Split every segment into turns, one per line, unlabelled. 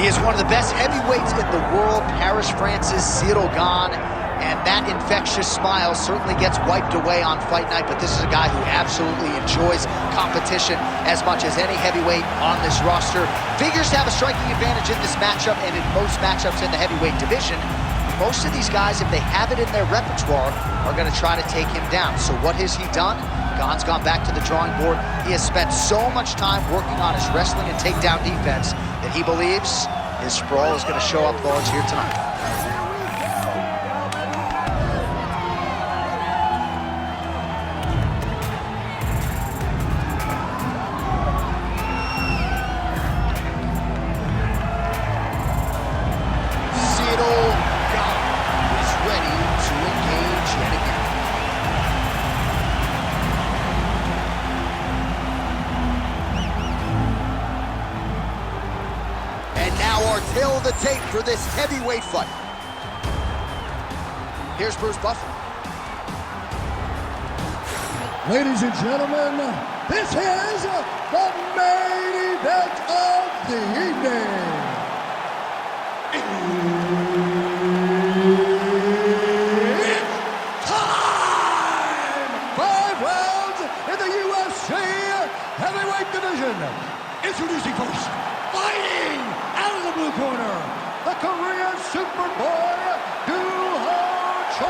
He is one of the best heavyweights in the world, Paris, France's Cyril Gane, and that infectious smile certainly gets wiped away on fight night, but this is a guy who absolutely enjoys competition as much as any heavyweight on this roster. Figures to have a striking advantage in this matchup and in most matchups in the heavyweight division. Most of these guys, if they have it in their repertoire, are going to try to take him down. So what has he done? Gane's gone back to the drawing board. He has spent so much time working on his wrestling and takedown defense that he believes his sprawl is going to show up large here tonight. Tail of the tape for this heavyweight fight. Here's Bruce Buffer.
Ladies and gentlemen, this is the main event of the evening. It's time! 5 rounds in the UFC heavyweight division. Introducing first, fighting out of the blue corner, the Korean Superboy, Choi.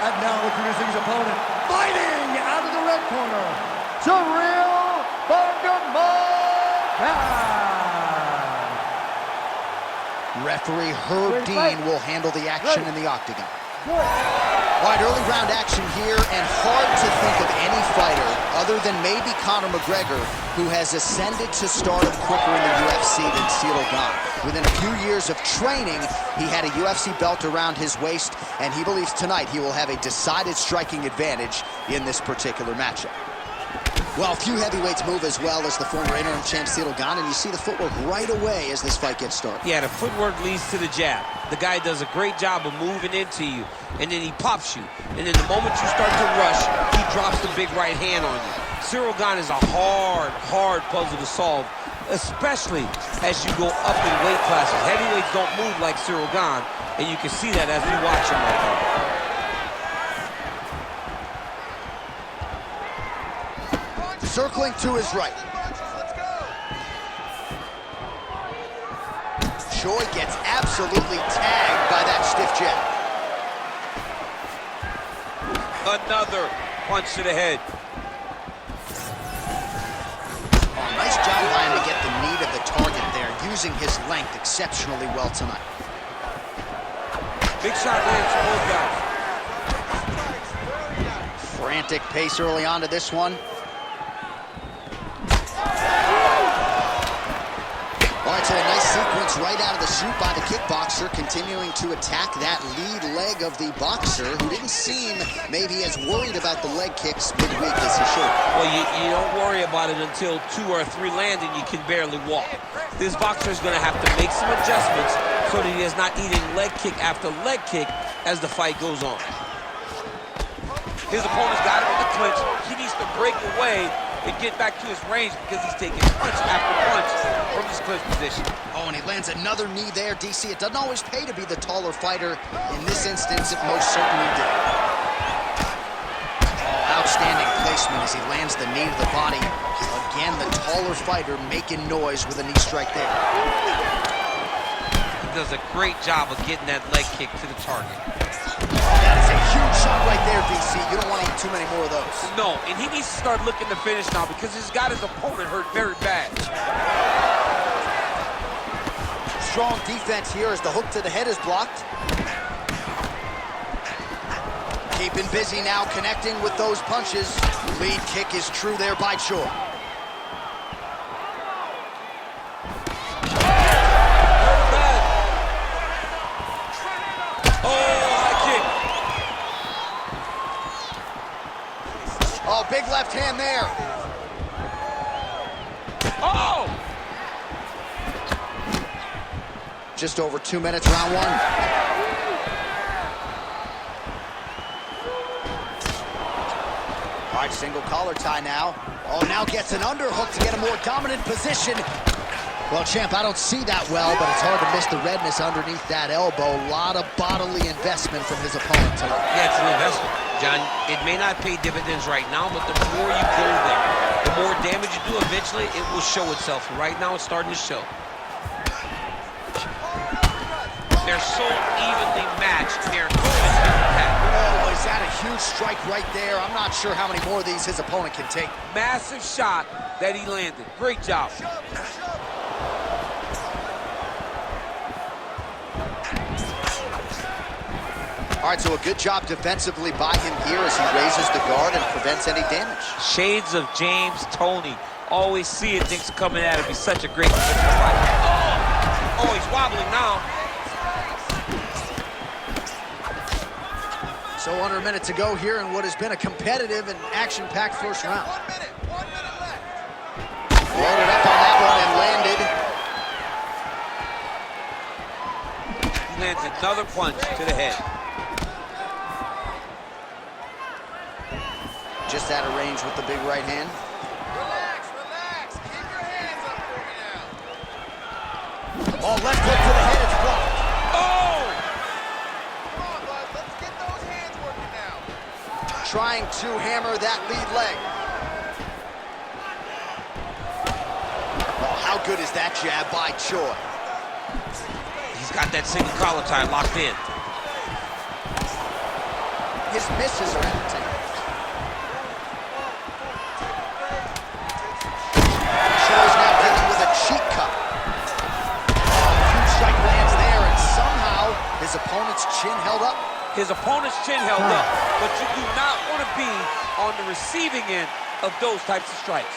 And now introducing his opponent, fighting out of the red corner, Cyril Gane.
Referee Herb Dean will handle the action in the octagon. All right, early round action here, and hard to think of any fighter other than maybe Conor McGregor who has ascended to stardom quicker in the UFC than Cyril Gane. Within a few years of training, he had a UFC belt around his waist, and he believes tonight he will have a decided striking advantage in this particular matchup. Well, a few heavyweights move as well as the former interim champ Cyril Gane, and you see the footwork right away as this fight gets started.
Yeah, the footwork leads to the jab. The guy does a great job of moving into you, and then he pops you. And then the moment you start to rush, he drops the big right hand on you. Cyril Gane is a hard puzzle to solve, especially as you go up in weight classes. Heavyweights don't move like Cyril Gane, and you can see that as we watch him right now.
Circling to his right. Choi gets absolutely tagged by that stiff jab.
Another punch to the head.
Oh, nice job by him to get the meat of the target there, using his length exceptionally well tonight.
Big shot lands for both guys.
Frantic pace early on to this one. All right, so a nice sequence right out of the chute by the kickboxer, continuing to attack that lead leg of the boxer, who didn't seem maybe as worried about the leg kicks midweek as he should.
Well, you don't worry about it until 2 or 3 land and you can barely walk. This boxer is going to have to make some adjustments so that he is not eating leg kick after leg kick as the fight goes on. His opponent's got him in the clinch. He needs to break away and get back to his range because he's taking punch after punch from his clinch position.
Oh, and he lands another knee there, DC. It doesn't always pay to be the taller fighter. In this instance, it most certainly did. Oh, outstanding placement as he lands the knee to the body. Again, the taller fighter making noise with a knee strike there.
He does a great job of getting that leg kick to the target.
That is a huge shot right there, DC. You don't want to eat too many more of those.
No, and he needs to start looking to finish now because he's got his opponent hurt very bad.
Strong defense here as the hook to the head is blocked. Keeping busy now, connecting with those punches. Lead kick is true there by Choi. Oh, big left hand there.
Oh!
Just over 2 minutes, round one. All right, single collar tie now. Oh, now gets an underhook to get a more dominant position. Well, champ, I don't see that well, but it's hard to miss the redness underneath that elbow. A lot of bodily investment from his opponent tonight.
Yeah, it's an investment, John. It may not pay dividends right now, but the more you go there, the more damage you do, eventually it will show itself. Right now, it's starting to show. They're so evenly matched. They're going to attack.
Oh, is that a huge strike right there? I'm not sure how many more of these his opponent can take.
Massive shot that he landed. Great job.
All right, so a good job defensively by him here as he raises the guard and prevents any damage.
Shades of James Toney. Always seeing things coming at him. He's such a great defensive fighter. Oh, he's wobbling now.
So under a minute to go here in what has been a competitive and action-packed first round.
1 minute left.
Loaded up on that one and landed.
He lands another punch to the head.
Just out of range with the big right hand.
Relax, relax. Keep your hands up for me now.
Oh, left hook to the head, it's blocked.
Oh!
Come on, bud. Let's get those hands working now.
Trying to hammer that lead leg. Oh, how good is that jab by Choi?
He's got that single collar tie locked in.
His misses are entertaining. Choi's now dealing with a cheek cut. Oh, huge strike lands there, and somehow his opponent's chin held up.
His opponent's chin held up, but you do not want to be on the receiving end of those types of strikes.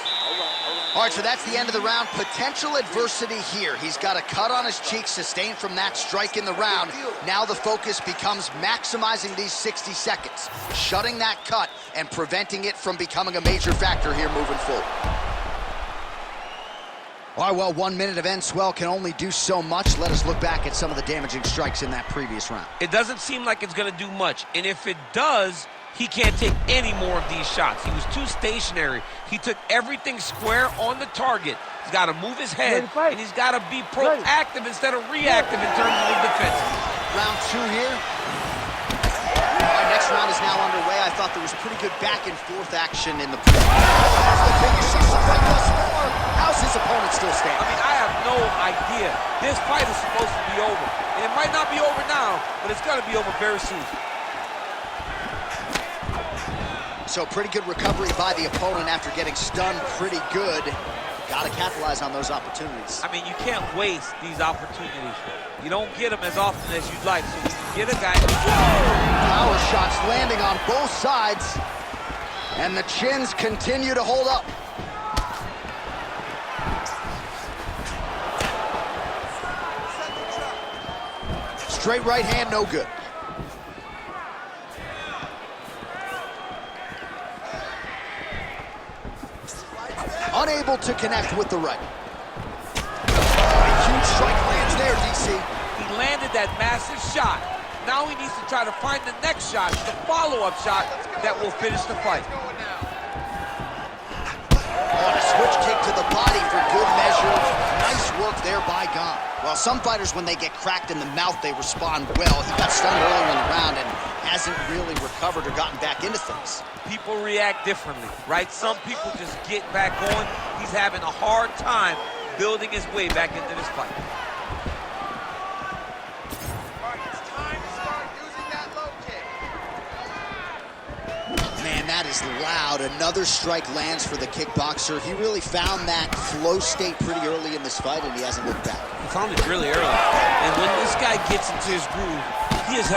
All right, so that's the end of the round. Potential adversity here. He's got a cut on his cheek sustained from that strike in the round. Now the focus becomes maximizing these 60 seconds, shutting that cut and preventing it from becoming a major factor here moving forward. All right, well, 1 minute of end swell can only do so much. Let us look back at some of the damaging strikes in that previous round.
It doesn't seem like it's going to do much, and if it does, he can't take any more of these shots. He was too stationary. He took everything square on the target. He's got to move his head, and he's got to be proactive instead of reactive in terms of his defense.
Round two here. All right, next round is now underway. I thought there was pretty good back and forth action in the pre. That's the biggest shot of the fight thus far. How's his opponent still standing?
I mean, I have no idea. This fight is supposed to be over. And it might not be over now, but it's going to be over very soon.
So pretty good recovery by the opponent after getting stunned pretty good. Got to capitalize on those opportunities.
I mean, you can't waste these opportunities. You don't get them as often as you'd like. So you get a guy who...
Power shots landing on both sides. And the chins continue to hold up. Straight right hand, no good. Unable to connect with the right. A huge strike lands there, DC.
He landed that massive shot. Now he needs to try to find the next shot, the follow-up shot that will finish the fight.
Oh, and a switch kick to the body for good measure. Nice work there by Gane. Well, some fighters, when they get cracked in the mouth, they respond well. He got stunned earlier in the round and hasn't really recovered or gotten back into things.
People react differently, right? Some people just get back going. He's having a hard time building his way back into this fight.
It's time to start using that low kick.
Man, that is loud. Another strike lands for the kickboxer. He really found that flow state pretty early in this fight, and he hasn't looked back.
He found it really early. And when this guy gets into his groove, he is...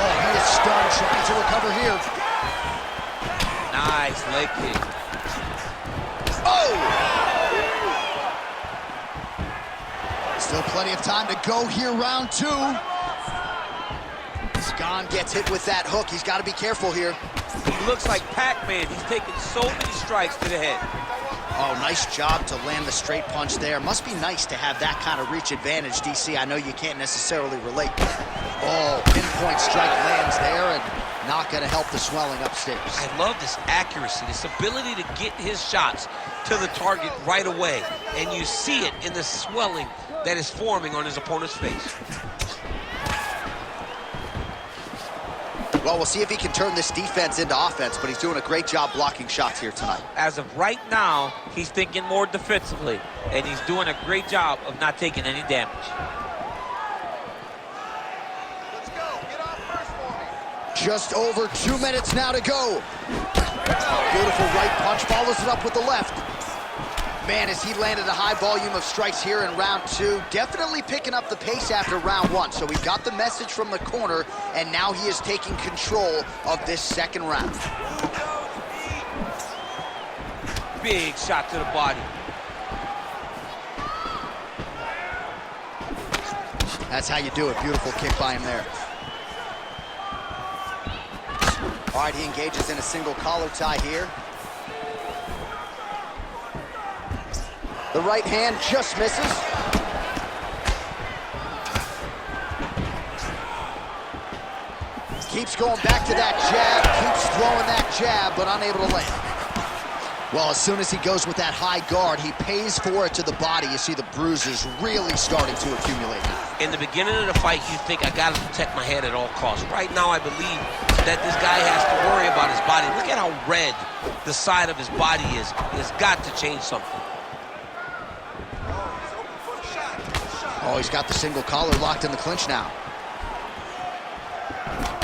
Oh, he is stunned, trying to recover here.
Nice leg kick.
Oh! Still plenty of time to go here, round two. Gane gets hit with that hook. He's got to be careful here.
He looks like Pac-Man. He's taking so many strikes to the head.
Oh, nice job to land the straight punch there. Must be nice to have that kind of reach advantage, DC. I know you can't necessarily relate. Oh, pinpoint strike lands there and not going to help the swelling upstairs.
I love this accuracy, this ability to get his shots to the target right away. And you see it in the swelling that is forming on his opponent's face.
Well, we'll see if he can turn this defense into offense, but he's doing a great job blocking shots here tonight.
As of right now, he's thinking more defensively, and he's doing a great job of not taking any damage.
Let's go. Get off first for me.
Just over 2 minutes now to go. Beautiful right punch, follows it up with the left. Man, as he landed a high volume of strikes here in round 2, definitely picking up the pace after round 1. So we got the message from the corner, and now he is taking control of this second round.
Big shot to the body.
That's how you do it. Beautiful kick by him there. All right, he engages in a single collar tie here. The right hand just misses. Keeps going back to that jab, keeps throwing that jab, but unable to land. Well, as soon as he goes with that high guard, he pays for it to the body. You see the bruises really starting to accumulate.
In the beginning of the fight, you think, I gotta protect my head at all costs. Right now, I believe that this guy has to worry about his body. Look at how red the side of his body is. He's got to change something.
Oh, he's got the single collar locked in the clinch now.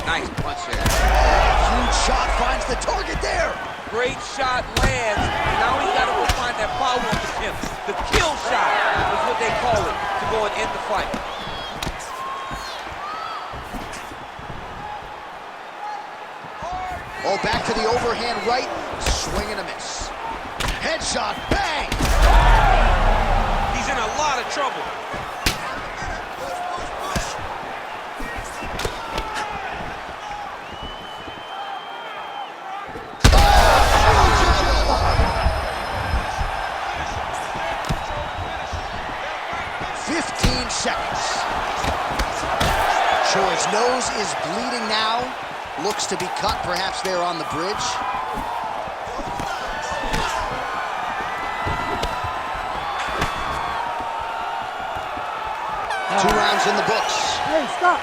Nice punch there.
Huge shot finds the target there.
Great shot lands. Now he got to go find that power on the kill. The kill shot is what they call it to go and end the fight.
Oh, back to the overhand right. Swing and a miss. Headshot, bang!
He's in a lot of trouble.
Choi's nose is bleeding now. Looks to be cut, perhaps there on the bridge. Two rounds in the books.
Hey, stop.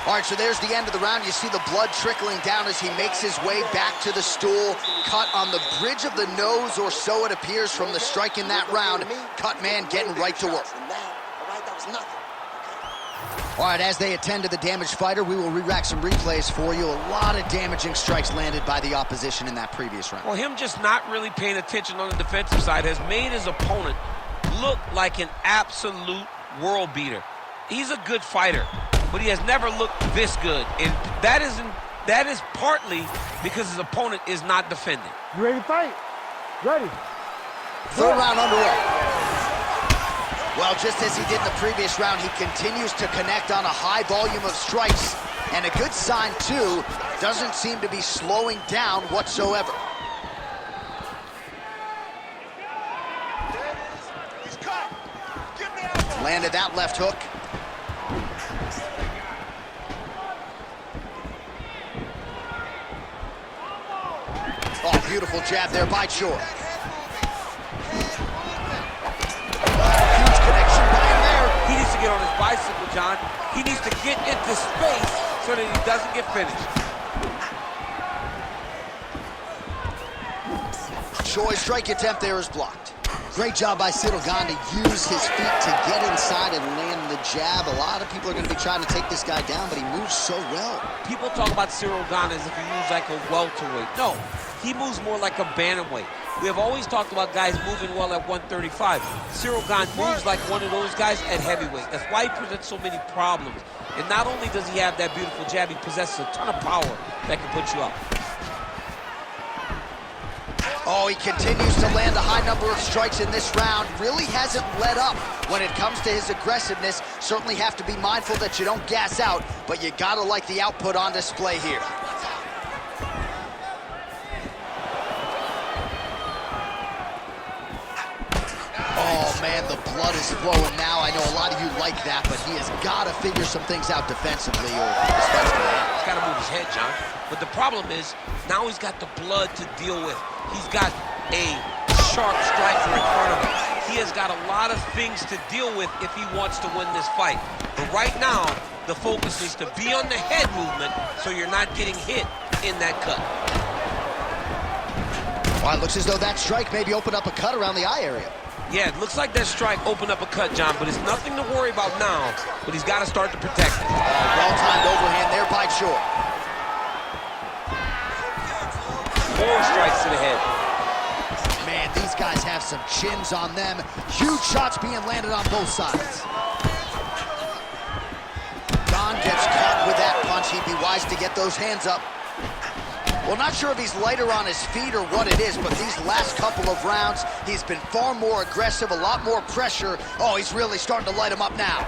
All right, so there's the end of the round. You see the blood trickling down as he makes his way back to the stool. Cut on the bridge of the nose, or so it appears from the strike in that round. Cut man getting right to work. All right, as they attend to the damaged fighter, we will re-rack some replays for you. A lot of damaging strikes landed by the opposition in that previous round.
Well, him just not really paying attention on the defensive side has made his opponent look like an absolute world beater. He's a good fighter, but he has never looked this good, and that is partly because his opponent is not defending.
You ready to fight? Ready.
Third round underway. Well, just as he did in the previous round, he continues to connect on a high volume of strikes. And a good sign, too, doesn't seem to be slowing down whatsoever.
He's cut. Give me out.
Landed that left hook. Oh, beautiful jab there by Choi.
He needs to get on his bicycle, John. He needs to get into space so that he doesn't get finished.
Choi's strike attempt there is blocked. Great job by Sidogan to use his feet to get inside and land the jab. A lot of people are going to be trying to take this guy down, but he moves so well.
People talk about Sidogan as if he moves like a welterweight. No, he moves more like a bantamweight. We have always talked about guys moving well at 135. Sidogan moves like one of those guys at heavyweight. That's why he presents so many problems. And not only does he have that beautiful jab, he possesses a ton of power that can put you up.
Oh, he continues to land a high number of strikes in this round. Really hasn't let up when it comes to his aggressiveness. Certainly have to be mindful that you don't gas out, but you gotta like the output on display here. Oh, man, the blood is flowing now. I know a lot of you like that, but he has got to figure some things out defensively, or this fight's going to end.
He's got to move his head, John. But the problem is, now he's got the blood to deal with. He's got a sharp striker in front of him. He has got a lot of things to deal with if he wants to win this fight. But right now, the focus is to be on the head movement so you're not getting hit in that cut.
Well, it looks as though that strike maybe opened up a cut around the eye area.
Yeah, it looks like that strike opened up a cut, John, but it's nothing to worry about now, but he's got to start to protect it.
Well-timed overhand there by Shore.
4 strikes to the head.
Man, these guys have some chins on them. Huge shots being landed on both sides. Don gets caught with that punch. He'd be wise to get those hands up. Well, not sure if he's lighter on his feet or what it is, but these last couple of rounds, he's been far more aggressive, a lot more pressure. Oh, he's really starting to light him up now.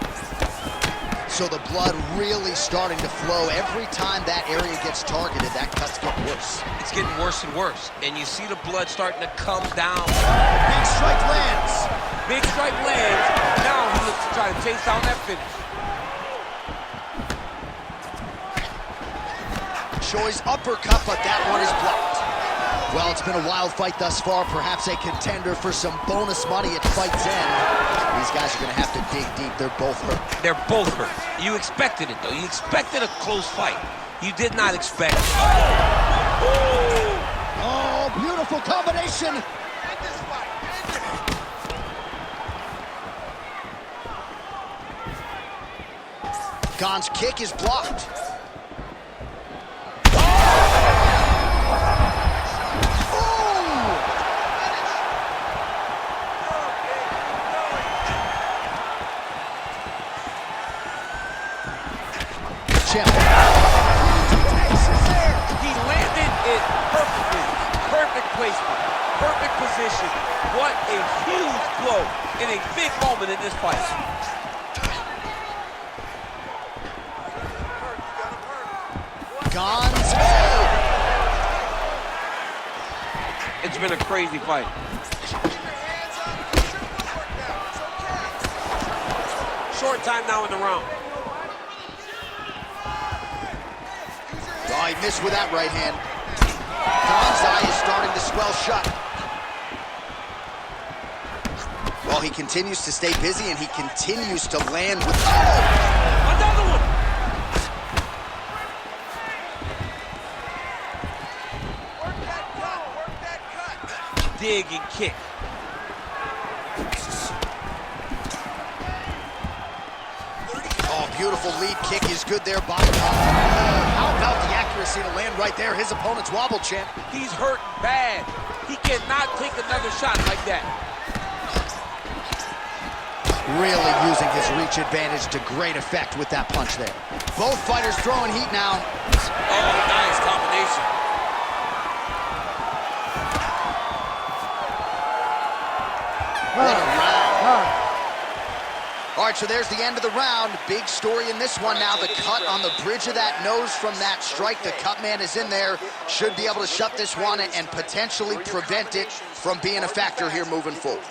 So the blood really starting to flow. Every time that area gets targeted, that cut's getting worse.
It's getting worse and worse, and you see the blood starting to come down.
Big strike lands.
Big strike lands. Now he looks to try to chase down that finish.
Choi's uppercut, but that one is blocked. Well, it's been a wild fight thus far, perhaps a contender for some bonus money at fight's end. These guys are going to have to dig deep. They're both hurt.
They're both hurt. You expected it, though. You expected a close fight. You did not expect it.
Oh, beautiful combination. Gon's kick is blocked.
He landed it perfectly. Perfect placement. Perfect position. What a huge blow in a big moment in this fight.
Gon's
It's been a crazy fight. Short time now in the round.
Oh, he missed with that right hand. Gon's eye is starting to swell shut. Well, he continues to stay busy, and he continues to land with power.
Another one! Dig and kick.
Oh, beautiful lead kick is good there by How about the accuracy to land right there? His opponent's wobble champ.
He's hurt bad. He cannot take another shot like that.
Really using his reach advantage to great effect with that punch there. Both fighters throwing heat now.
Oh, nice combination.
What a round. All right, so there's the end of the round. Big story in this one now. The cut on the bridge of that nose from that strike. The cut man is in there. Should be able to shut this one and potentially prevent it from being a factor here moving forward.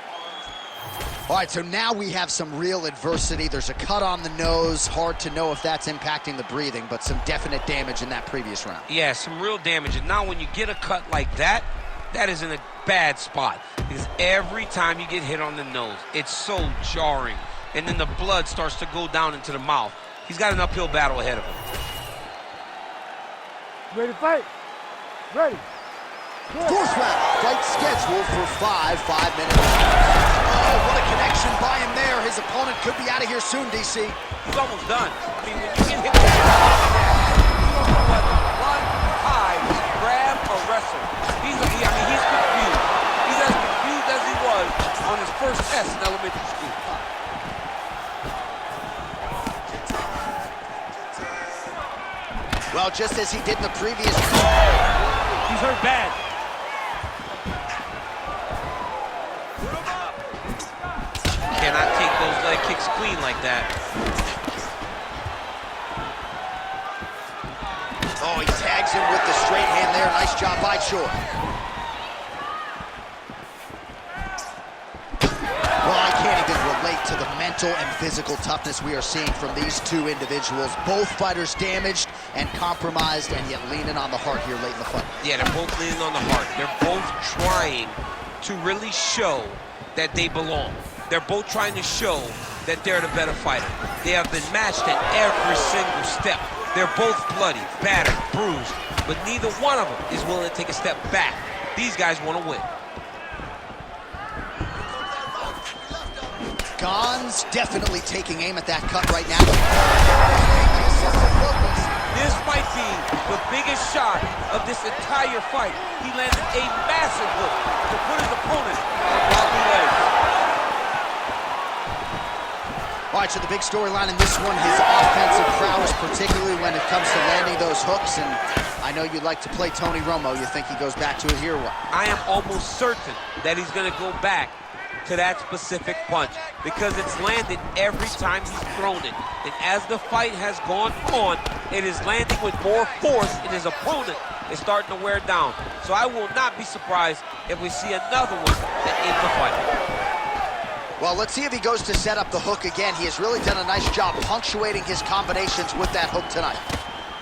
All right, so now we have some real adversity. There's a cut on the nose. Hard to know if that's impacting the breathing, but some definite damage in that previous round.
Yeah, some real damage. And now when you get a cut like that, that is in a bad spot. Because every time you get hit on the nose, it's so jarring. And then the blood starts to go down into the mouth. He's got an uphill battle ahead of him.
Ready to fight? Ready.
Fourth round, fight scheduled for 5 5-minute rounds. Oh, what a connection by him there. His opponent could be out of here soon, DC.
He's almost done. I mean, when you get hit with a shot like that, you don't know what run, hide, grab, or wrestle. He's confused. He's as confused as he was on his first test in elementary school.
Well, just as he did in the previous...
He's hurt bad. Cannot take those leg kicks clean like that.
Oh, he tags him with the straight hand there. Nice job by Shore. Well, I can't even relate to the mental and physical toughness we are seeing from these two individuals. Both fighters damaged and compromised, and yet leaning on the heart here late in the fight.
Yeah, they're both leaning on the heart. They're both trying to really show that they belong. They're both trying to show that they're the better fighter. They have been matched at every single step. They're both bloody, battered, bruised, but neither one of them is willing to take a step back. These guys want to win.
Gon's definitely taking aim at that cut right now.
This might be the biggest shot of this entire fight. He landed a massive hook to put his opponent on wobbly legs.
All right, so the big storyline in this one, his offensive prowess, particularly when it comes to landing those hooks. And I know you'd like to play Tony Romo. You think he goes back to it here or what?
I am almost certain that he's going to go back to that specific punch because it's landed every time he's thrown it. And as the fight has gone on, it is landing with more force and his opponent is starting to wear down. So I will not be surprised if we see another one that ends the fight.
Well, let's see if he goes to set up the hook again. He has really done a nice job punctuating his combinations with that hook tonight.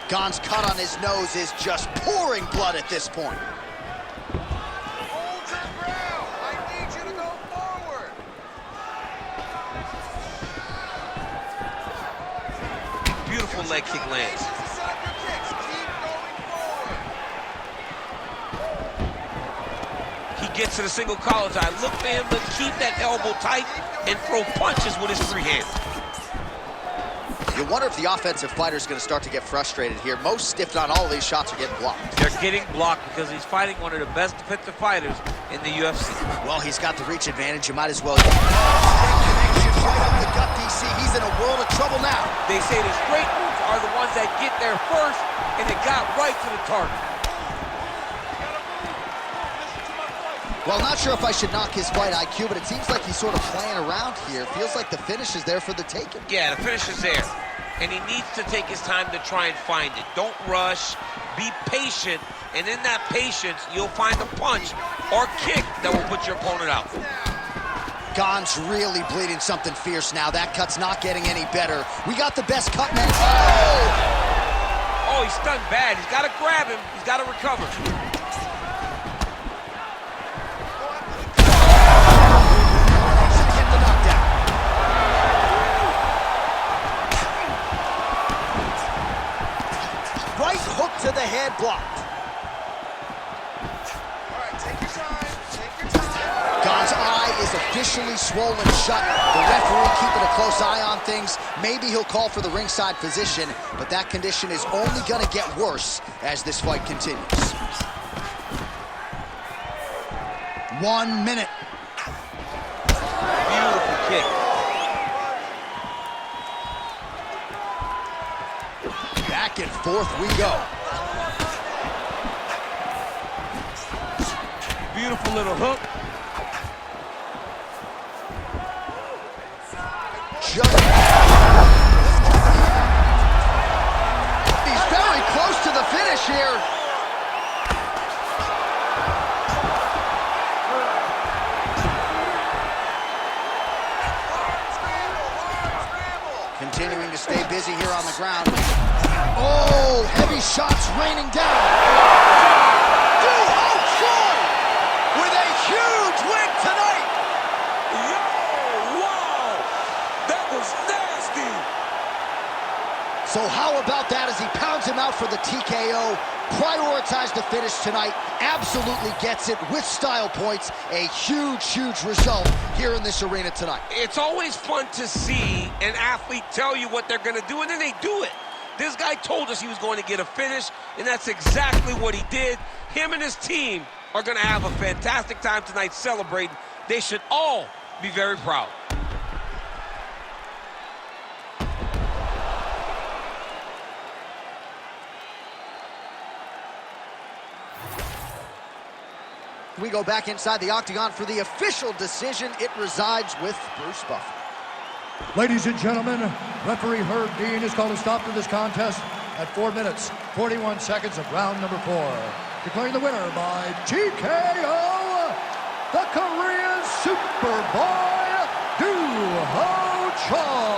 Gon's cut on his nose is just pouring blood at this point.
Beautiful leg kick lands. He gets to the single collar tie. Look for him to keep that elbow tight and throw punches with his free hand.
You wonder if the offensive fighter is going to start to get frustrated here. Most, if not all, of these shots are getting blocked.
They're getting blocked because he's fighting one of the best defensive fighters in the UFC.
Well, he's got the reach advantage. You might as well. Connection right up the gut, DC. He's in a world of trouble now.
They say the straight moves are the ones that get there first, and it got right to the target.
Well, not sure if I should knock his fight IQ, but it seems like he's sort of playing around here. Feels like the finish is there for the taking.
Yeah, the finish is there. And he needs to take his time to try and find it. Don't rush. Be patient. And in that patience, you'll find a punch or kick that will put your opponent out.
Gon's really bleeding something fierce now. That cut's not getting any better. We got the best cut man.
Oh, he's stunned bad. He's got to grab him. He's got to recover.
Right hook to the head, blocked.
All right, take your time. Take your time.
Gon's eye is officially swollen shut. The referee keeping a close eye on things. Maybe he'll call for the ringside physician, but that condition is only going to get worse as this fight continues. 1 minute.
Beautiful kick.
Back and forth we go.
Beautiful little hook.
He's very close to the finish here. Continuing to stay busy here on the ground. Oh, heavy shots raining down. With a huge win tonight.
Yo, wow. That was nasty.
So how about that as he pounds him out for the TKO? Prioritized the finish tonight. Absolutely gets it with style points. A huge, huge result here in this arena tonight.
It's always fun to see an athlete tell you what they're going to do, and then they do it. This guy told us he was going to get a finish, and that's exactly what he did. Him and his team are going to have a fantastic time tonight celebrating. They should all be very proud.
We go back inside the octagon for the official decision. It resides with Bruce Buffer.
Ladies and gentlemen, referee Herb Dean has called a stop to this contest at 4 minutes, 41 seconds of round number 4. Declaring the winner by TKO, the Korean Superboy, Doo Ho Choi.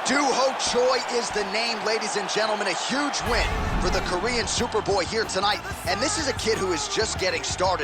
Doo-ho Choi is the name, ladies and gentlemen. A huge win for the Korean Superboy here tonight. And this is a kid who is just getting started.